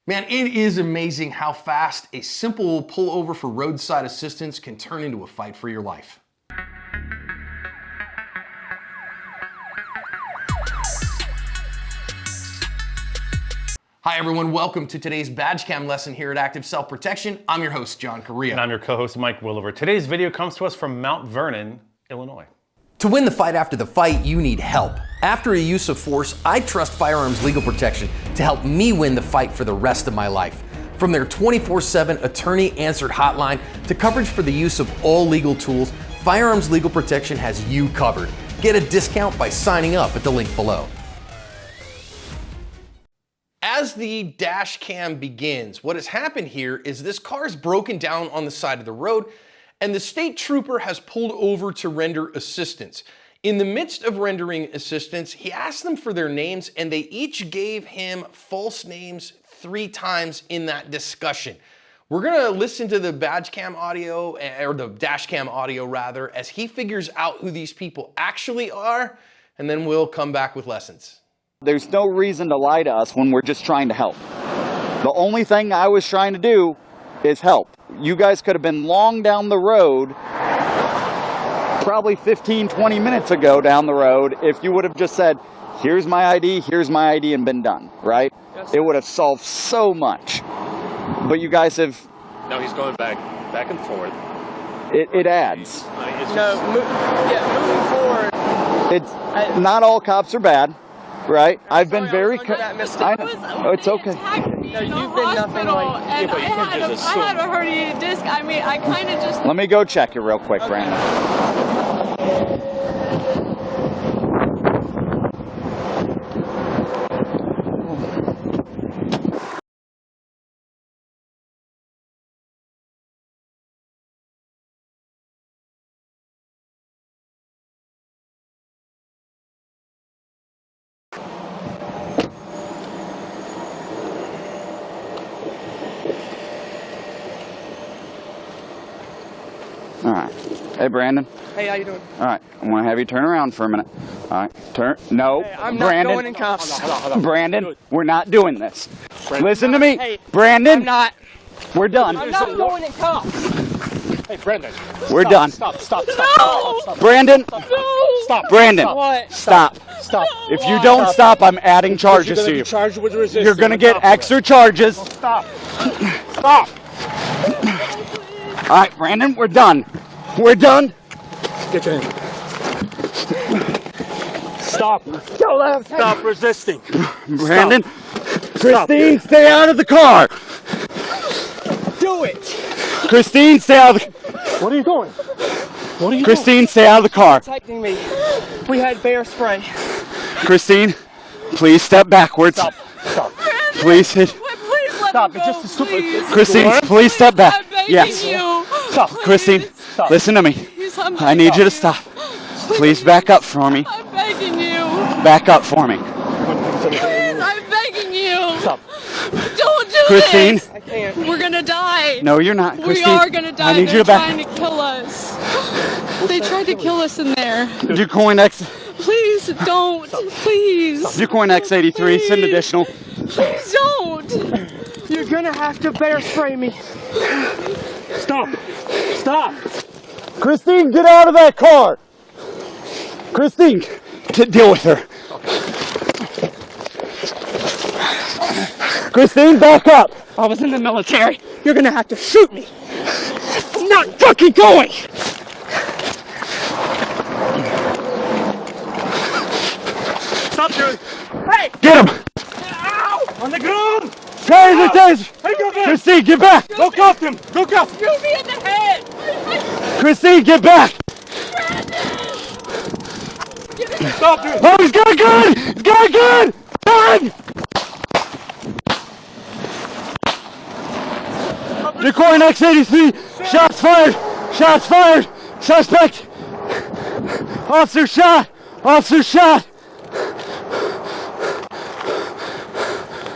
Man, it is amazing how fast a simple pullover for roadside assistance can turn into a fight for your life. Hi everyone, welcome to today's Dashcam lesson here at Active Self Protection. I'm your host, John Correa. And I'm your co-host, Mike Williver. Today's video comes to us from Mount Vernon, Illinois. To win the fight after the fight, you need help. After a use of force, I trust Firearms Legal Protection to help me win the fight for the rest of my life. From their 24/7 attorney-answered hotline to coverage for the use of all legal tools, Firearms Legal Protection has you covered. Get a discount by signing up at the link below. As the dash cam begins, what has happened here is this car is broken down on the side of the road and the state trooper has pulled over to render assistance. In the midst of rendering assistance, he asked them for their names and they each gave him false names 3 times in that discussion. We're gonna listen to the badge cam audio, or the dash cam audio rather, as he figures out who these people actually are, and then we'll come back with lessons. There's no reason to lie to us when we're just trying to help. The only thing I was trying to do is help. You guys could have been long down the road, probably 15, 20 minutes ago down the road, if you would have just said, here's my ID, and been done, right? Yes. It would have solved so much. But you guys have... No, he's going back and forth. It adds. Moving forward. Not all cops are bad. Right? I've been very... It's okay. No, you've been nothing like... Yeah, but you can't just assume. I had a herniated disc. I mean, I kind of just... Let me go check it real quick, okay. Brandon. All right. Hey, Brandon. Hey, how you doing? All right. I want to have you turn around for a minute. All right. Turn. No. Hey, I'm Brandon. not going in cuffs. Hold on. Brandon, we're not doing this. Brandon. Listen to me. Hey, Brandon. I'm not. We're done. I'm not going in cuffs. Hey, Brandon. We're done. Stop. No. Brandon. No. Stop. Brandon. What? Stop. Stop. If you don't stop, I'm adding charges to you. Charged with resistance. You're going to get extra charges. Stop. All right, Brandon, we're done. We're done. Get your hand. Stop. Go left. Stop resisting. Brandon. Stop. Christine, stay out of the car. Do it. Christine, stay out of the... What are you doing? Christine, stay out of the car. Protecting me. We had bear spray. Christine, please step backwards. Stop. Please hit. Please let Stop. me It's go, just a stupid... please. Christine, please step back. I'm begging Yes. you. Stop. Christine, Stop. listen to me. Please, I'm I need you to begging stop. Please back up for me. I'm begging you. Back up for me. Please, I'm begging you. Stop. Don't do Christine. this. I can't. We're gonna die. No, you're not. We Christine, are gonna die. I need They're you to trying back. to kill us. They tried to kill us in there. Ducoin X. Please don't. Please. Ducoin X83. Send additional. Please don't. You're gonna have to bear spray me. Stop. Christine, get out of that car. Christine, deal with her. Christine, back up. I was in the military. You're gonna have to shoot me. I'm not fucking going. Stop, dude. Hey! Get him. Ow! On the ground. Taser. Hey, go back. Christine, get back. Go cuff him. Go cuff. Shoot me in the head! Christine, get back. Stop, dude. Oh, he's got a gun. He's got a gun. Gun. Ducoin X83. Shots fired. Shots fired. Suspect. Officer shot. Officer shot.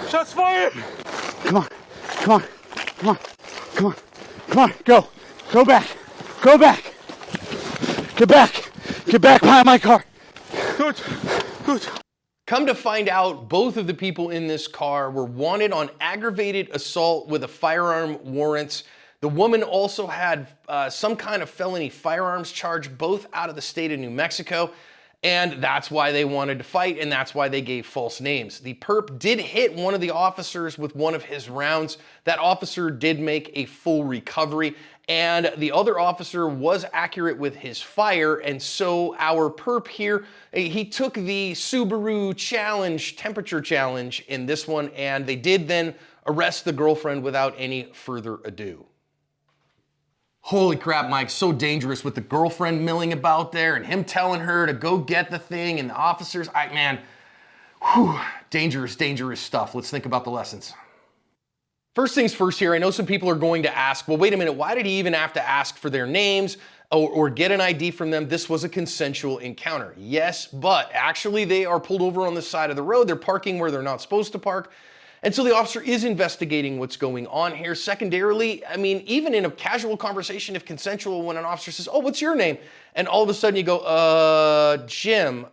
Shots fired. Come on. Come on. Come on. Come on. Come on. Go. Go back. Go back. Get back. Get back behind my car. Good. Come to find out, both of the people in this car were wanted on aggravated assault with a firearm warrants. The woman also had some kind of felony firearms charge, both out of the state of New Mexico. And that's why they wanted to fight, and that's why they gave false names. The perp did hit one of the officers with one of his rounds. That officer did make a full recovery, and the other officer was accurate with his fire, and so our perp here, he took the Subaru challenge, temperature challenge in this one, and they did then arrest the girlfriend without any further ado. Holy crap, Mike, so dangerous with the girlfriend milling about there and him telling her to go get the thing and the officers, man, whew, dangerous, dangerous stuff. Let's think about the lessons. First things first here, I know some people are going to ask, well, wait a minute, why did he even have to ask for their names or get an ID from them? This was a consensual encounter. Yes, but actually they are pulled over on the side of the road. They're parking where they're not supposed to park. And so the officer is investigating what's going on here. Secondarily, I mean, even in a casual conversation, if consensual, when an officer says, oh, what's your name? And all of a sudden you go, Jim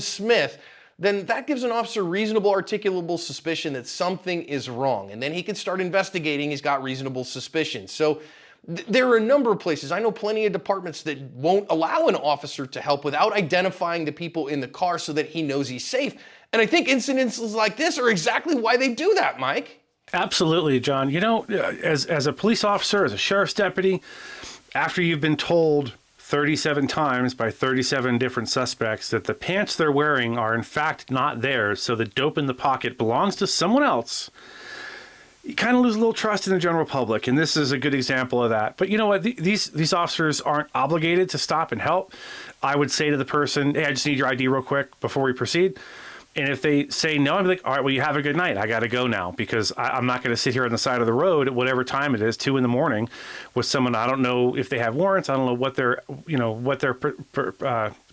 Smith, then that gives an officer reasonable articulable suspicion that something is wrong. And then he can start investigating. He's got reasonable suspicion. So there are a number of places. I know plenty of departments that won't allow an officer to help without identifying the people in the car so that he knows he's safe. And I think incidences like this are exactly why they do that, Mike. Absolutely, John. You know, as a police officer, as a sheriff's deputy, after you've been told 37 times by 37 different suspects that the pants they're wearing are in fact not theirs, so the dope in the pocket belongs to someone else, you kind of lose a little trust in the general public, and this is a good example of that. But you know what? These officers aren't obligated to stop and help. I would say to the person, hey, I just need your ID real quick before we proceed. And if they say no, I'd be like, all right, well, you have a good night. I got to go now because I'm not going to sit here on the side of the road at whatever time it is, 2 a.m, with someone. I don't know if they have warrants. I don't know what they're,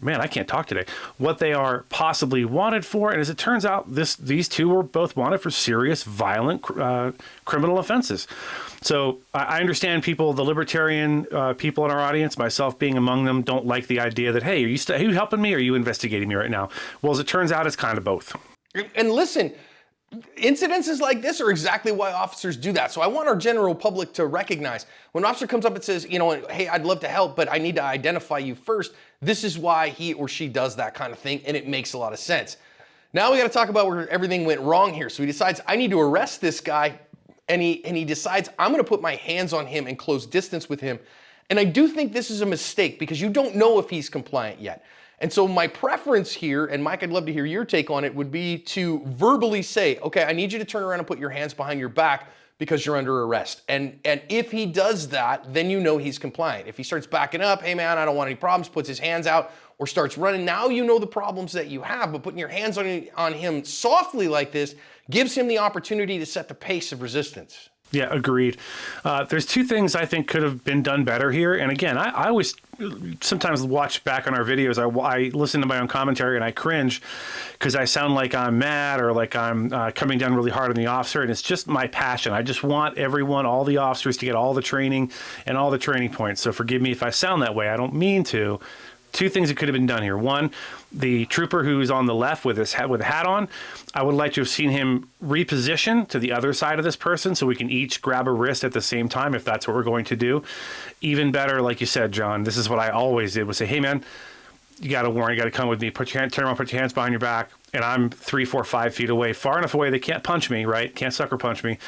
man, I can't talk today, what they are possibly wanted for. And as it turns out, these two were both wanted for serious, violent criminal offenses. So I understand people, the libertarian people in our audience, myself being among them, don't like the idea that, hey, are you helping me or are you investigating me right now? Well, as it turns out, it's kind of both. And listen, incidences like this are exactly why officers do that. So I want our general public to recognize when an officer comes up and says, you know, hey, I'd love to help, but I need to identify you first. This is why he or she does that kind of thing, and it makes a lot of sense. Now we got to talk about where everything went wrong here. So he decides, I need to arrest this guy. And he decides, I'm going to put my hands on him and close distance with him. And I do think this is a mistake because you don't know if he's compliant yet. And so my preference here, and Mike, I'd love to hear your take on it, would be to verbally say, okay, I need you to turn around and put your hands behind your back because you're under arrest. And if he does that, then you know he's compliant. If he starts backing up, hey man, I don't want any problems, puts his hands out, or starts running, now you know the problems that you have, but putting your hands on him softly like this gives him the opportunity to set the pace of resistance. Yeah, agreed. There's two things I think could have been done better here. And again, I always sometimes watch back on our videos. I listen to my own commentary and I cringe because I sound like I'm mad or like I'm coming down really hard on the officer. And it's just my passion. I just want everyone, all the officers to get all the training and all the training points. So forgive me if I sound that way. I don't mean to. Two things that could have been done here. One, the trooper who's on the left with his hat, with a hat on, I would like to have seen him reposition to the other side of this person so we can each grab a wrist at the same time if that's what we're going to do. Even better, like you said, John, this is what I always did, was say, hey man, you got a warrant, you got to come with me, turn around, put your hands behind your back, and I'm 3, 4, 5 feet away, far enough away they can't punch me, right? Can't sucker punch me.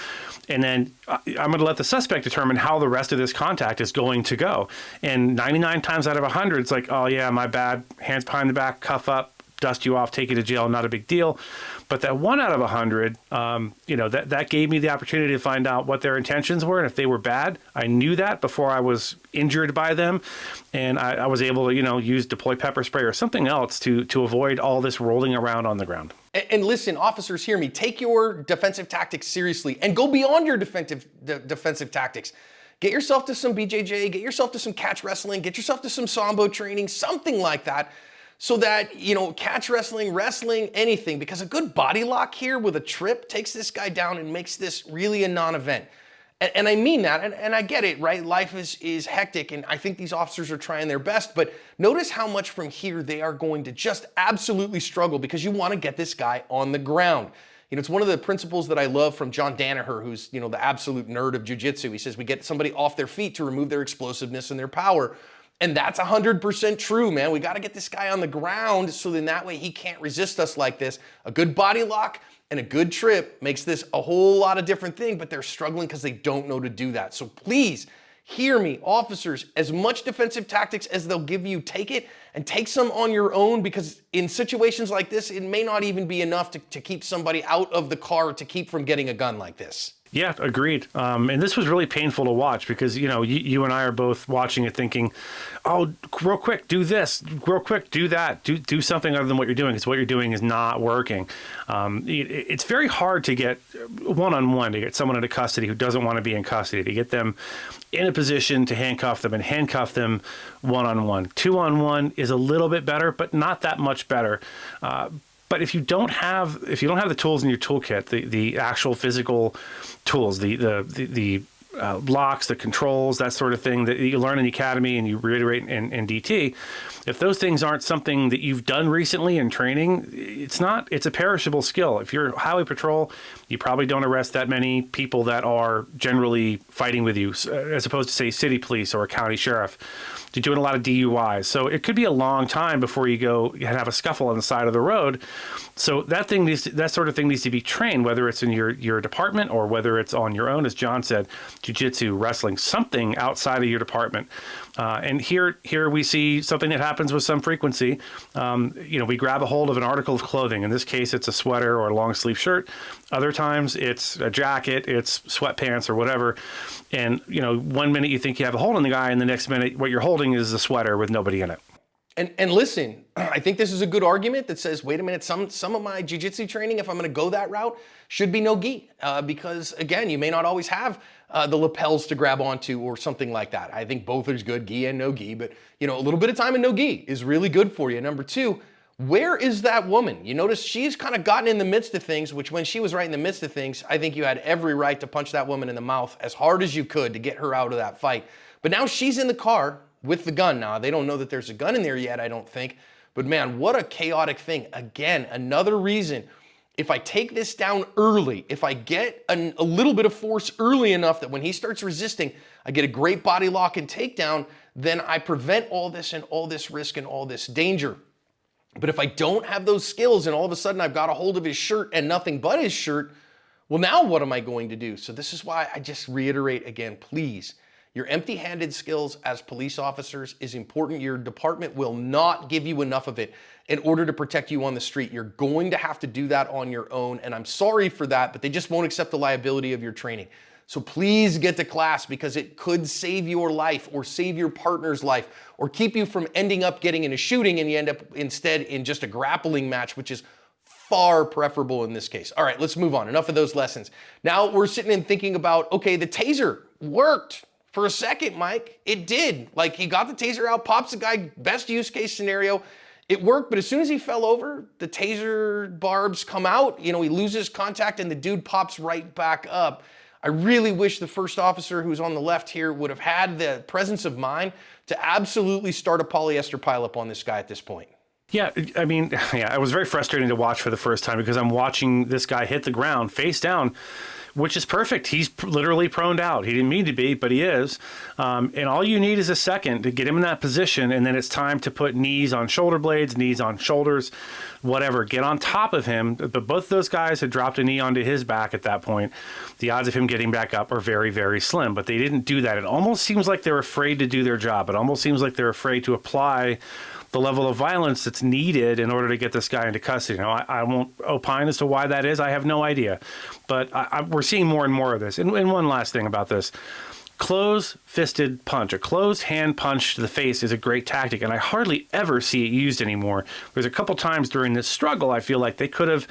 And then I'm going to let the suspect determine how the rest of this contact is going to go. And 99 times out of 100, it's like, oh yeah, my bad, hands behind the back, cuff up, dust you off, take you to jail, not a big deal. But that 1 out of 100, that gave me the opportunity to find out what their intentions were. And if they were bad, I knew that before I was injured by them. And I was able to, use deploy pepper spray or something else to avoid all this rolling around on the ground. And listen, officers, hear me. Take your defensive tactics seriously and go beyond your defensive tactics. Get yourself to some BJJ, get yourself to some catch wrestling, get yourself to some Sambo training, something like that. So that, catch wrestling, anything, because a good body lock here with a trip takes this guy down and makes this really a non-event. And I mean that, and I get it, right? Life is hectic, and I think these officers are trying their best, but notice how much from here they are going to just absolutely struggle because you want to get this guy on the ground. You know, it's one of the principles that I love from John Danaher, who's, you know, the absolute nerd of jiu-jitsu. He says we get somebody off their feet to remove their explosiveness and their power. And that's 100% true, man. We got to get this guy on the ground so then that way he can't resist us like this. A good body lock and a good trip makes this a whole lot of different thing, but they're struggling because they don't know to do that. So please hear me, officers, as much defensive tactics as they'll give you, take it and take some on your own, because in situations like this, it may not even be enough to keep somebody out of the car to keep from getting a gun like this. Yeah, agreed. And this was really painful to watch because, you know, you and I are both watching it thinking, oh, real quick, do this, real quick, do that, do something other than what you're doing, because what you're doing is not working. It's very hard to get one-on-one, to get someone into custody who doesn't want to be in custody, to get them in a position to handcuff them and handcuff them one-on-one. Two-on-one is a little bit better, but not that much better. But if you don't have the tools in your toolkit, the actual physical tools, the locks, the controls, that sort of thing that you learn in the academy and you reiterate in DT, if those things aren't something that you've done recently in training, it's a perishable skill. If you're highway patrol, you probably don't arrest that many people that are generally fighting with you, as opposed to, say, city police or a county sheriff. You're doing a lot of DUIs. So it could be a long time before you go and have a scuffle on the side of the road. So that sort of thing needs to be trained, whether it's in your department or whether it's on your own, as John said, jiu-jitsu, wrestling, something outside of your department. And here we see something that happens with some frequency. We grab a hold of an article of clothing. In this case, it's a sweater or a long sleeve shirt. Other times it's a jacket, it's sweatpants or whatever. And, 1 minute you think you have a hold on the guy, and the next minute what you're holding is a sweater with nobody in it. And listen, I think this is a good argument that says, wait a minute, some of my jiu-jitsu training, if I'm going to go that route, should be no gi. Because, again, you may not always have the lapels to grab onto or something like that. I think both are good, gi and no gi. But, a little bit of time in no gi is really good for you. Number two, where is that woman? You notice she's kind of gotten in the midst of things, which when she was right in the midst of things, I think you had every right to punch that woman in the mouth as hard as you could to get her out of that fight. But now she's in the car with the gun. Now, they don't know that there's a gun in there yet, I don't think. But man, what a chaotic thing. Again, another reason, if I take this down early, if I get a little bit of force early enough that when he starts resisting, I get a great body lock and takedown, then I prevent all this and all this risk and all this danger. But if I don't have those skills and all of a sudden I've got a hold of his shirt and nothing but his shirt, well, now what am I going to do? So this is why I just reiterate again, please, your empty-handed skills as police officers is important. Your department will not give you enough of it in order to protect you on the street. You're going to have to do that on your own, and I'm sorry for that, but they just won't accept the liability of your training. So please get to class, because it could save your life or save your partner's life or keep you from ending up getting in a shooting and you end up instead in just a grappling match, which is far preferable in this case. All right, let's move on. Enough of those lessons. Now we're sitting and thinking about, okay, the taser worked. For a second, Mike, it did. Like, he got the taser out, pops the guy, best use case scenario. It worked, but as soon as he fell over, the taser barbs come out, he loses contact and the dude pops right back up. I really wish the first officer who's on the left here would have had the presence of mind to absolutely start a polyester pileup on this guy at this point. Yeah, I mean, it was very frustrating to watch for the first time, because I'm watching this guy hit the ground face down, which is perfect. He's literally proned out. He didn't mean to be, but he is. And all you need is a second to get him in that position, and then it's time to put knees on shoulder blades, knees on shoulders, whatever. Get on top of him. But both those guys had dropped a knee onto his back at that point. The odds of him getting back up are very, very slim, but they didn't do that. It almost seems like they're afraid to do their job. It almost seems like they're afraid to apply the level of violence that's needed in order to get this guy into custody. Now, I won't opine as to why that is. I have no idea. But we're seeing more and more of this. And one last thing about this. Close-fisted punch, a closed hand punch to the face is a great tactic, and I hardly ever see it used anymore. There's a couple times during this struggle I feel like they could have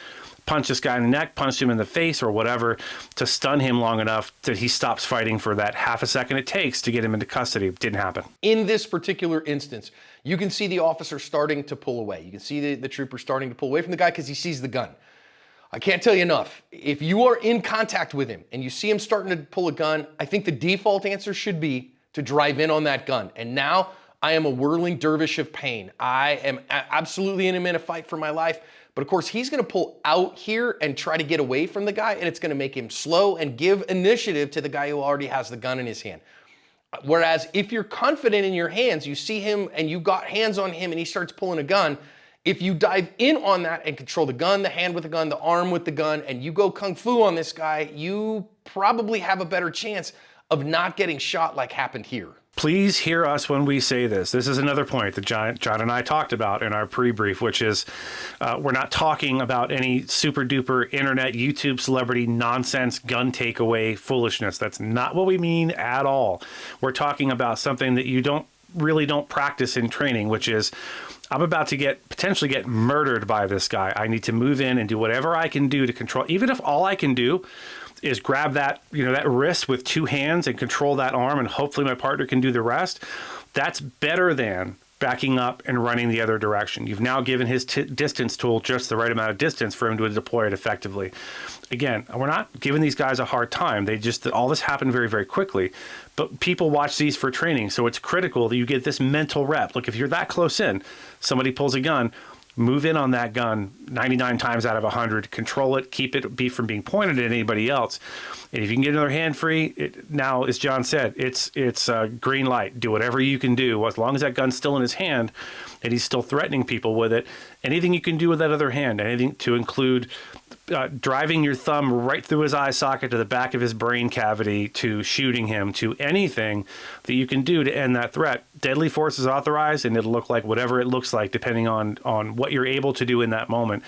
punched this guy in the neck, punched him in the face or whatever to stun him long enough that he stops fighting for that half a second it takes to get him into custody. It didn't happen. In this particular instance, you can see the officer starting to pull away. You can see the trooper starting to pull away from the guy because he sees the gun. I can't tell you enough. If you are in contact with him and you see him starting to pull a gun, I think the default answer should be to drive in on that gun. And now I am a whirling dervish of pain. I am absolutely in a fight for my life. But of course, he's gonna pull out here and try to get away from the guy, and it's gonna make him slow and give initiative to the guy who already has the gun in his hand. Whereas if you're confident in your hands, you see him and you got hands on him and he starts pulling a gun, if you dive in on that and control the gun, the hand with the gun, the arm with the gun, and you go kung fu on this guy, you probably have a better chance of not getting shot like happened here. Please hear us when we say this. This is another point that John and I talked about in our pre-brief, which is we're not talking about any super duper internet YouTube celebrity nonsense gun takeaway foolishness. That's not what we mean at all. We're talking about something that you don't practice in training, which is I'm about to potentially get murdered by this guy. I need to move in and do whatever I can do to control, even if all I can do is grab that, that wrist with two hands and control that arm, and hopefully my partner can do the rest. That's better than backing up and running the other direction. You've now given his distance tool just the right amount of distance for him to deploy it effectively. Again, we're not giving these guys a hard time. All this happened very, very quickly. But people watch these for training, so it's critical that you get this mental rep. Look, if you're that close in, somebody pulls a gun, move in on that gun 99 times out of 100, control it, keep it from being pointed at anybody else. And if you can get another hand free, now, as John said, it's a green light. Do whatever you can do. As long as that gun's still in his hand and he's still threatening people with it, anything you can do with that other hand, anything to include driving your thumb right through his eye socket to the back of his brain cavity, to shooting him, to anything that you can do to end that threat. Deadly force is authorized, and it'll look like whatever it looks like depending on what you're able to do in that moment.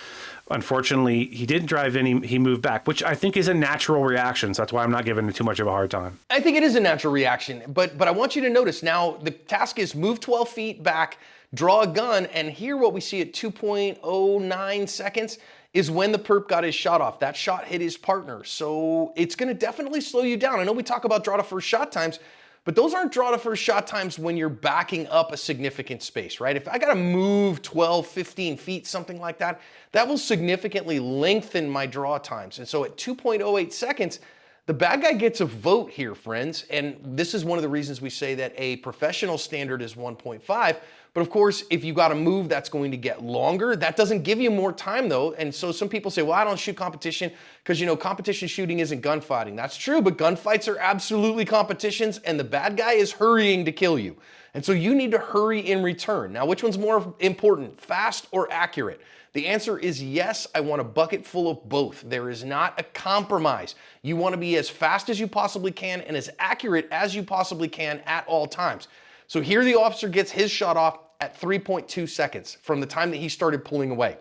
Unfortunately, he didn't drive in, he moved back, which I think is a natural reaction. So that's why I'm not giving him too much of a hard time. I think it is a natural reaction, but I want you to notice now the task is move 12 feet back, draw a gun, and here what we see at 2.09 seconds is when the perp got his shot off. That shot hit his partner. So it's gonna definitely slow you down. I know we talk about draw to first shot times, but those aren't draw to first shot times when you're backing up a significant space, right? If I gotta move 12, 15 feet, something like that, that will significantly lengthen my draw times. And so at 2.08 seconds, the bad guy gets a vote here, friends. And this is one of the reasons we say that a professional standard is 1.5. But of course, if you got to move, that's going to get longer. That doesn't give you more time though. And so some people say, well, I don't shoot competition because, competition shooting isn't gunfighting. That's true, but gunfights are absolutely competitions, and the bad guy is hurrying to kill you. And so you need to hurry in return. Now, which one's more important, fast or accurate? The answer is yes. I want a bucket full of both. There is not a compromise. You want to be as fast as you possibly can and as accurate as you possibly can at all times. So here the officer gets his shot off at 3.2 seconds from the time that he started pulling away.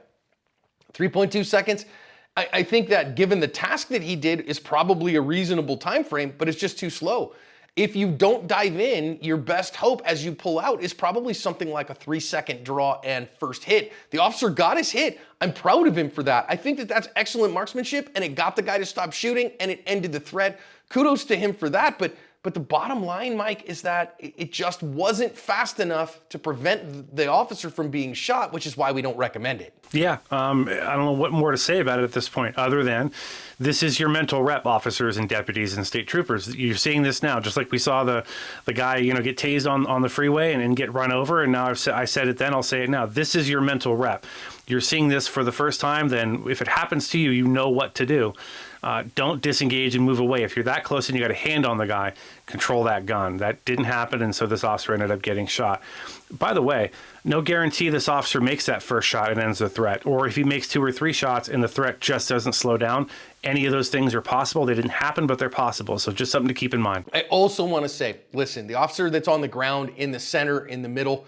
3.2 seconds, I think that given the task that he did is probably a reasonable time frame, but it's just too slow. If you don't dive in, your best hope as you pull out is probably something like a 3-second draw and first hit. The officer got his hit. I'm proud of him for that. I think that that's excellent marksmanship, and it got the guy to stop shooting and it ended the threat. Kudos to him for that, but the bottom line, Mike, is that it just wasn't fast enough to prevent the officer from being shot, which is why we don't recommend it. Yeah, I don't know what more to say about it at this point, other than this is your mental rep, officers and deputies and state troopers. You're seeing this now, just like we saw the guy, get tased on the freeway and get run over. And now I said it then, I'll say it now. This is your mental rep. You're seeing this for the first time, then if it happens to you, you know what to do. Don't disengage and move away. If you're that close and you got a hand on the guy, control that gun. That didn't happen, and so this officer ended up getting shot. By the way, no guarantee this officer makes that first shot and ends the threat. Or if he makes 2 or 3 shots and the threat just doesn't slow down, any of those things are possible. They didn't happen, but they're possible. So just something to keep in mind. I also want to say, listen, the officer that's on the ground in the center, in the middle,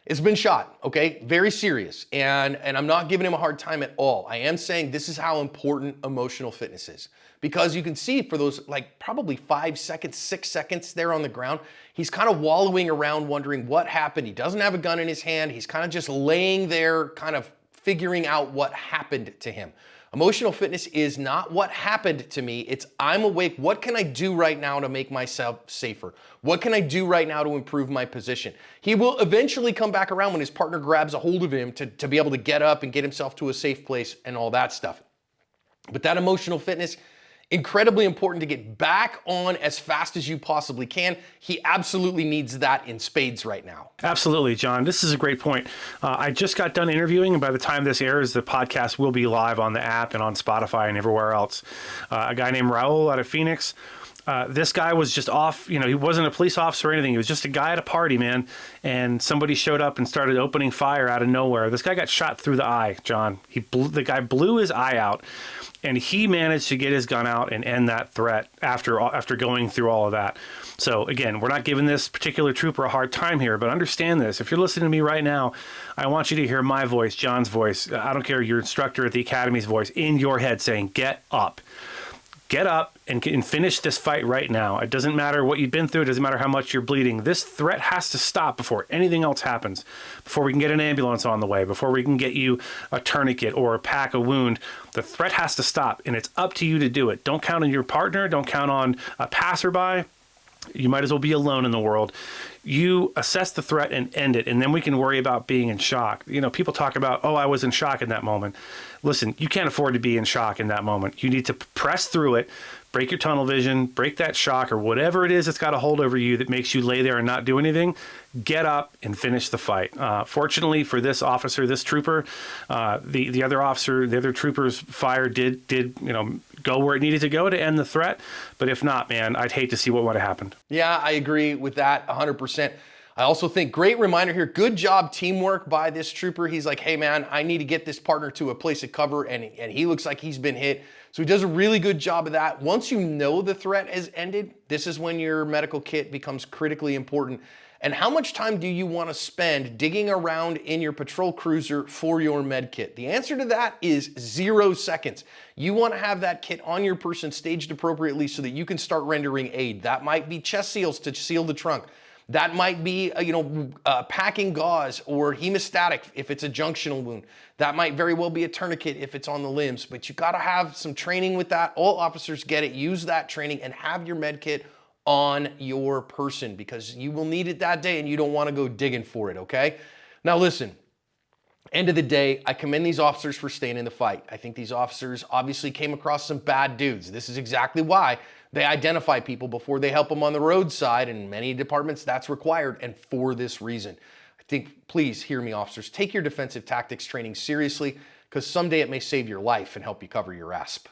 has been shot, okay? Very serious. And I'm not giving him a hard time at all. I am saying this is how important emotional fitness is. Because you can see for those probably 5 seconds, 6 seconds there on the ground, he's kind of wallowing around wondering what happened. He doesn't have a gun in his hand. He's kind of just laying there, kind of figuring out what happened to him. Emotional fitness is not what happened to me. It's I'm awake. What can I do right now to make myself safer? What can I do right now to improve my position? He will eventually come back around when his partner grabs a hold of him to be able to get up and get himself to a safe place and all that stuff. But that emotional fitness, incredibly important to get back on as fast as you possibly can. He absolutely needs that in spades right now. Absolutely, John. This is a great point. I just got done interviewing, and by the time this airs, the podcast will be live on the app and on Spotify and everywhere else. A guy named Raul out of Phoenix. This guy was just off, he wasn't a police officer or anything. He was just a guy at a party, man. And somebody showed up and started opening fire out of nowhere. This guy got shot through the eye, John. The guy blew his eye out, and he managed to get his gun out and end that threat after going through all of that. So again, we're not giving this particular trooper a hard time here, but understand this. If you're listening to me right now, I want you to hear my voice, John's voice. I don't care, your instructor at the academy's voice in your head saying, get up. Get up and finish this fight right now. It doesn't matter what you've been through. It doesn't matter how much you're bleeding. This threat has to stop before anything else happens, before we can get an ambulance on the way, before we can get you a tourniquet or a pack, a wound. The threat has to stop, and it's up to you to do it. Don't count on your partner. Don't count on a passerby. You might as well be alone in the world. You assess the threat and end it, and then we can worry about being in shock. People talk about, oh, I was in shock in that moment. Listen, you can't afford to be in shock in that moment. You need to press through it, break your tunnel vision, break that shock, or whatever it is that's got a hold over you that makes you lay there and not do anything. Get up and finish the fight. Fortunately for this officer, this trooper, the other officer, the other trooper's fire did go where it needed to go to end the threat. But if not, man, I'd hate to see what would have happened. Yeah, I agree with that 100%. I also think, great reminder here, good job teamwork by this trooper. He's like, hey man, I need to get this partner to a place of cover, and he looks like he's been hit. So he does a really good job of that. Once you know the threat has ended, this is when your medical kit becomes critically important. And how much time do you want to spend digging around in your patrol cruiser for your med kit? The answer to that is 0 seconds. You want to have that kit on your person, staged appropriately, so that you can start rendering aid. That might be chest seals to seal the trunk. That might be, packing gauze or hemostatic if it's a junctional wound. That might very well be a tourniquet if it's on the limbs, but you gotta have some training with that. All officers get it. Use that training and have your med kit on your person, because you will need it that day and you don't wanna go digging for it, okay? Now listen, end of the day, I commend these officers for staying in the fight. I think these officers obviously came across some bad dudes. This is exactly why they identify people before they help them on the roadside. In many departments, that's required, and for this reason. I think, please hear me, officers, take your defensive tactics training seriously, because someday it may save your life and help you cover your asp.